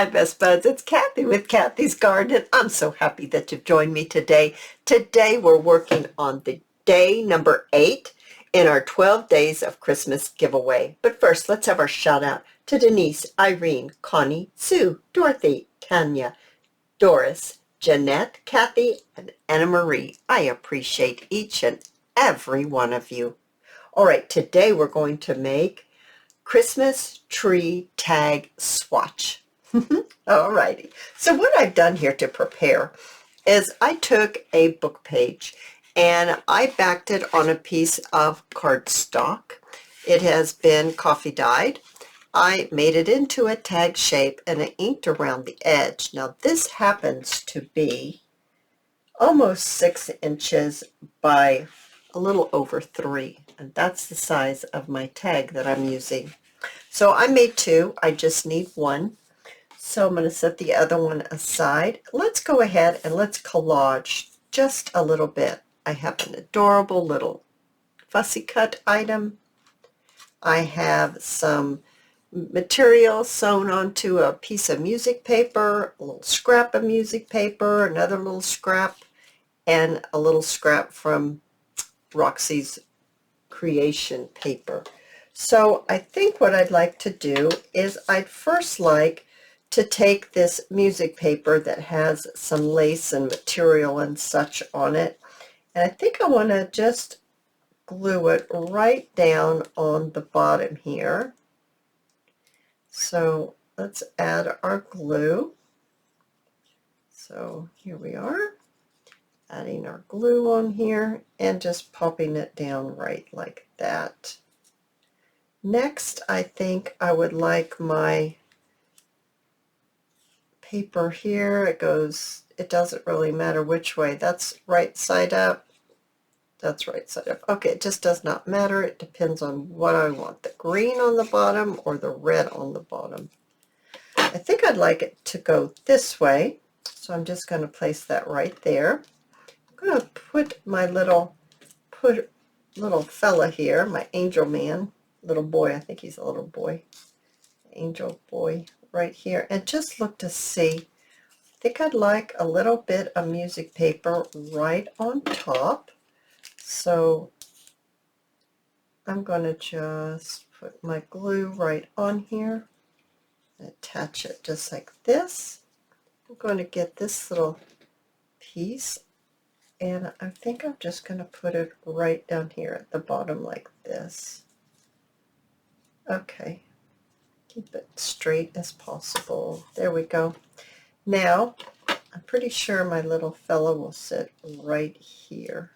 Hi, Best Buds. It's Cathy with Cathy's Garden. I'm so happy that you've joined me today. Today, we're working on the day number 8 in our 12 Days of Christmas giveaway. But first, let's have our shout out to Denise, Irene, Connie, Sue, Dorothy, Tanya, Doris, Jeanette, Cathy, and Anna Marie. I appreciate each and every one of you. All right, today we're going to make Christmas tree tag swatch. All righty. So what I've done here to prepare is I took a book page and I backed it on a piece of cardstock. It has been coffee dyed. I made it into a tag shape and I inked around the edge. Now this happens to be almost 6 inches by a little over 3, and that's the size of my tag that I'm using. So I made 2. I just need 1. So I'm going to set the other one aside. Let's go ahead and let's collage just a little bit. I have an adorable little fussy cut item. I have some material sewn onto a piece of music paper, a little scrap of music paper, another little scrap, and a little scrap from Roxy's creation paper. So I think what I'd like to do is I'd first like to take this music paper that has some lace and material and such on it, and I think I want to just glue it right down on the bottom here. So let's add our glue. So here we are, adding our glue on here and just popping it down right like that. Next, I think I would like my paper here. It doesn't really matter which way. That's right side up. That's right side up. Okay, it just does not matter. It depends on what I want. The green on the bottom or the red on the bottom. I think I'd like it to go this way. So I'm just going to place that right there. I'm going to put my little fella here, my angel man, little boy. I think he's a little boy. Angel boy right here, and just look to see. I think I'd like a little bit of music paper right on top. So I'm going to just put my glue right on here and attach it just like this. I'm going to get this little piece, and I think I'm just going to put it right down here at the bottom like this. Okay. Keep it straight as possible. There we go. Now, I'm pretty sure my little fella will sit right here.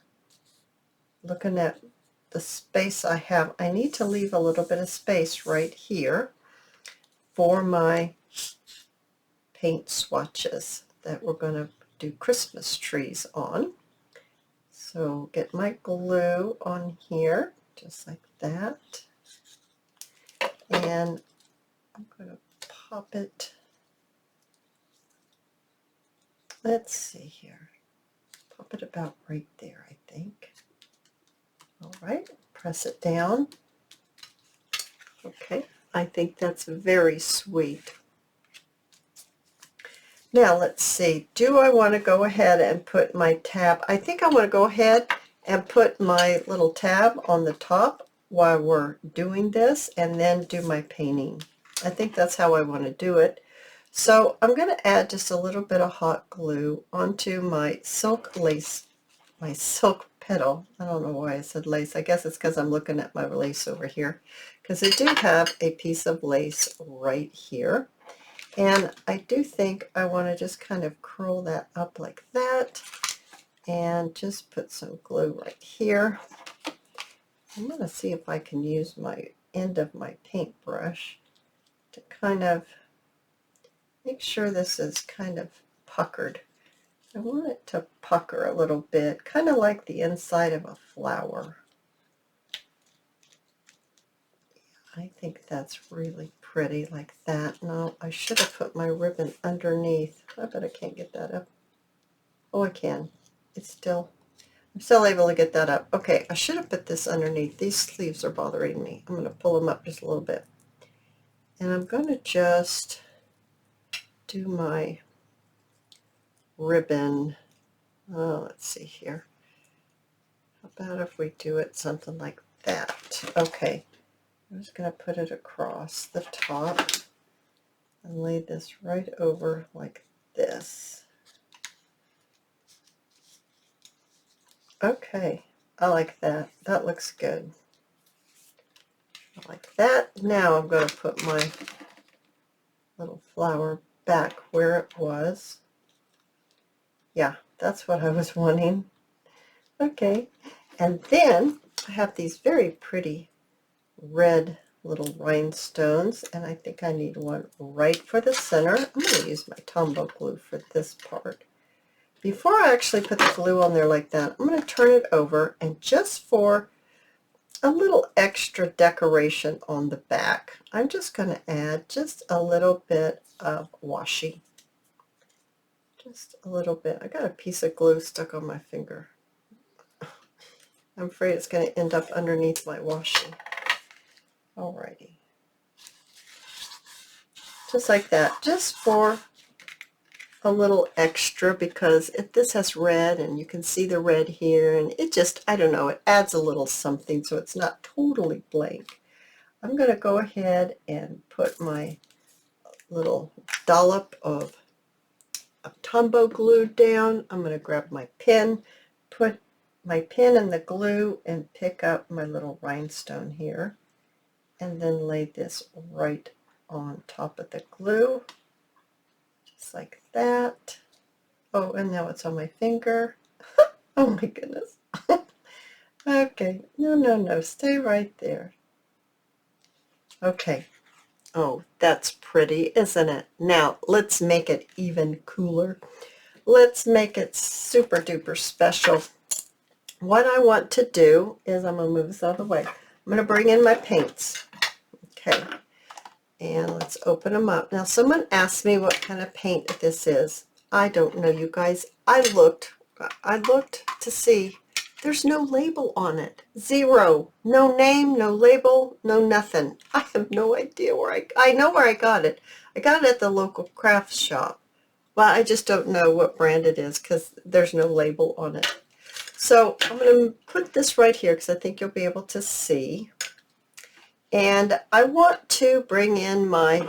Looking at the space I have, I need to leave a little bit of space right here for my paint swatches that we're going to do Christmas trees on. So get my glue on here, just like that. And I'm going to pop it. Let's see here. Pop it about right there, I think. All right, press it down. Okay, I think that's very sweet. Now let's see. Do I want to go ahead and put my tab? I think I want to go ahead and put my little tab on the top while we're doing this, and then do my painting. I think that's how I want to do it. So I'm going to add just a little bit of hot glue onto my silk lace, my silk petal. I don't know why I said lace. I guess it's because I'm looking at my lace over here, because I do have a piece of lace right here. And I do think I want to just kind of curl that up like that and just put some glue right here. I'm going to see if I can use my end of my paintbrush to kind of make sure this is kind of puckered. I want it to pucker a little bit, kind of like the inside of a flower. I think that's really pretty like that. No, I should have put my ribbon underneath. I bet I can't get that up. Oh, I can. I'm still able to get that up. Okay, I should have put this underneath. These sleeves are bothering me. I'm going to pull them up just a little bit. And I'm going to just do my ribbon, let's see here. How about if we do it something like that? Okay, I'm just going to put it across the top and lay this right over like this. Okay, I like that. That looks good. I like that. Now I'm going to put my little flower back where it was. Yeah, that's what I was wanting. Okay, and then I have these very pretty red little rhinestones, and I think I need one right for the center. I'm going to use my Tombow glue for this part. Before I actually put the glue on there like that, I'm going to turn it over, and just for a little extra decoration on the back, I'm just going to add just a little bit of washi. Just a little bit. I got a piece of glue stuck on my finger. I'm afraid it's going to end up underneath my washi. Alrighty. Just like that, just for a little extra, because this has red and you can see the red here, and it just, I don't know, it adds a little something so it's not totally blank. I'm going to go ahead and put my little dollop of Tombow glue down. I'm going to grab my pen, put my pen in the glue, and pick up my little rhinestone here, and then lay this right on top of the glue, just like that. Oh, and now it's on my finger. Oh my goodness. Okay, no, stay right there. Okay. Oh, that's pretty, isn't it? Now, let's make it even cooler. Let's make it super duper special. What I want to do is, I'm going to move this out of the way. I'm going to bring in my paints. Okay. And let's open them up. Now, someone asked me what kind of paint this is. I don't know, you guys. I looked to see. There's no label on it. Zero. No name, no label, no nothing. I have no idea where I know where I got it. I got it at the local craft shop. Well, I just don't know what brand it is because there's no label on it. So I'm going to put this right here because I think you'll be able to see. And I want to bring in my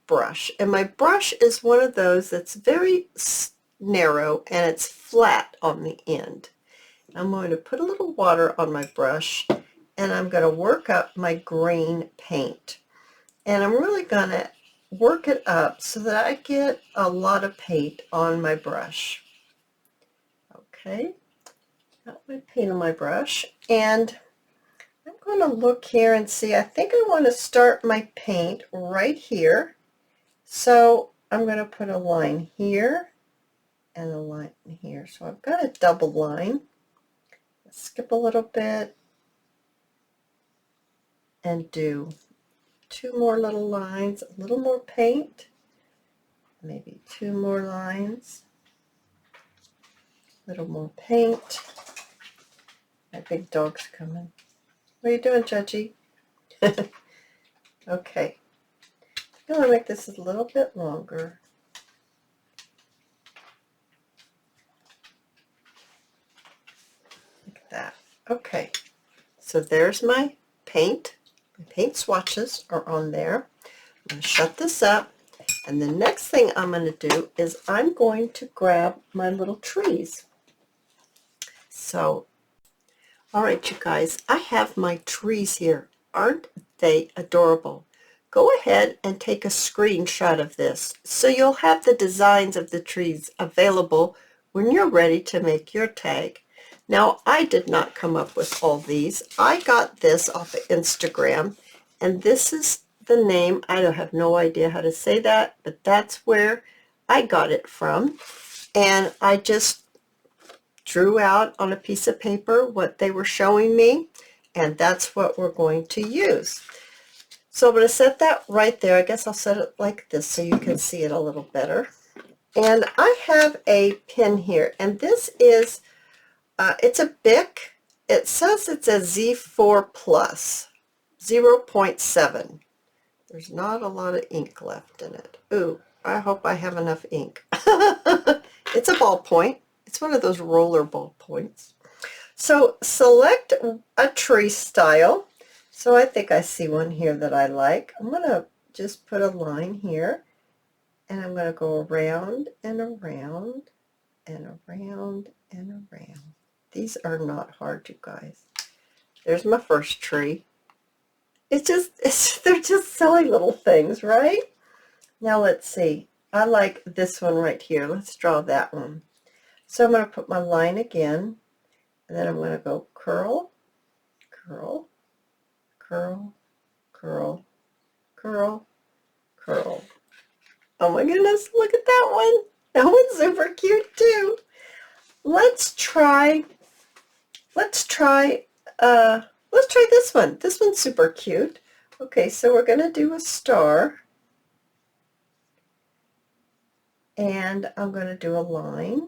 brush. And my brush is one of those that's very narrow and it's flat on the end. I'm going to put a little water on my brush, and I'm going to work up my green paint. And I'm really going to work it up so that I get a lot of paint on my brush. Okay, got my paint on my brush, and I'm going to look here and see. I think I want to start my paint right here. So I'm going to put a line here and a line here. So I've got a double line. Skip a little bit and do two more little lines, a little more paint, maybe two more lines, a little more paint. My big dog's coming. What are you doing, Judgy? Okay, I'm going to make this a little bit longer. Like that. Okay, so there's my paint. My paint swatches are on there. I'm going to shut this up, and the next thing I'm going to do is I'm going to grab my little trees. So, all right, you guys, I have my trees here. Aren't they adorable? Go ahead and take a screenshot of this so you'll have the designs of the trees available when you're ready to make your tag. Now, I did not come up with all these. I got this off of Instagram, and this is the name. I don't have no idea how to say that, but that's where I got it from. And I just drew out on a piece of paper what they were showing me, and that's what we're going to use. So I'm going to set that right there. I guess I'll set it like this so you can see it a little better. And I have a pin here, and this is it's a Bic. It says it's a Z4 Plus, 0.7. There's not a lot of ink left in it. Ooh, I hope I have enough ink. It's a ballpoint. It's one of those roller ballpoints. So select a tree style. So I think I see one here that I like. I'm going to just put a line here, and I'm going to go around and around and around and around. These are not hard, you guys. There's my first tree. They're just silly little things, right? Now let's see. I like this one right here. Let's draw that one. So I'm going to put my line again, and then I'm going to go curl, curl, curl, curl, curl, curl. Oh my goodness, look at that one. That one's super cute too. Let's try this one. This one's super cute. Okay, so we're going to do a star. And I'm going to do a line.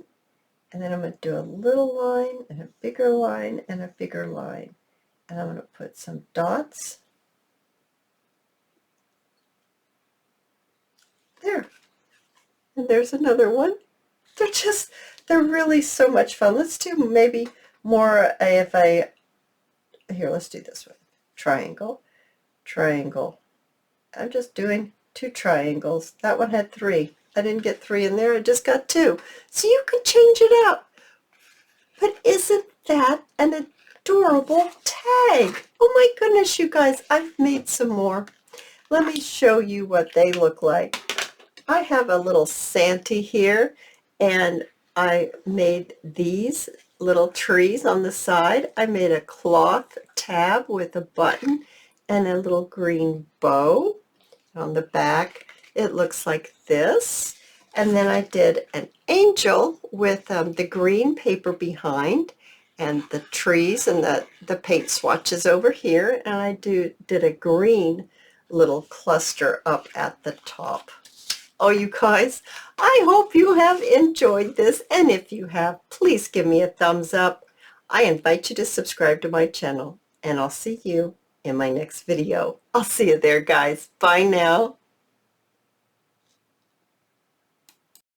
And then I'm going to do a little line and a bigger line and a bigger line. And I'm going to put some dots. There. And there's another one. They're really so much fun. Let's do maybe more here, let's do this one. Triangle, triangle. I'm just doing 2 triangles. That one had 3. I didn't get 3 in there. I just got 2. So you can change it up. But isn't that an adorable tag? Oh my goodness, you guys, I've made some more. Let me show you what they look like. I have a little Santa here, and I made these little trees on the side. I made a cloth tab with a button and a little green bow. On the back, it looks like this. And then I did an angel with the green paper behind and the trees and the paint swatches over here. And I did a green little cluster up at the top. Oh, you guys, I hope you have enjoyed this. And if you have, please give me a thumbs up. I invite you to subscribe to my channel, and I'll see you in my next video. I'll see you there, guys. Bye now.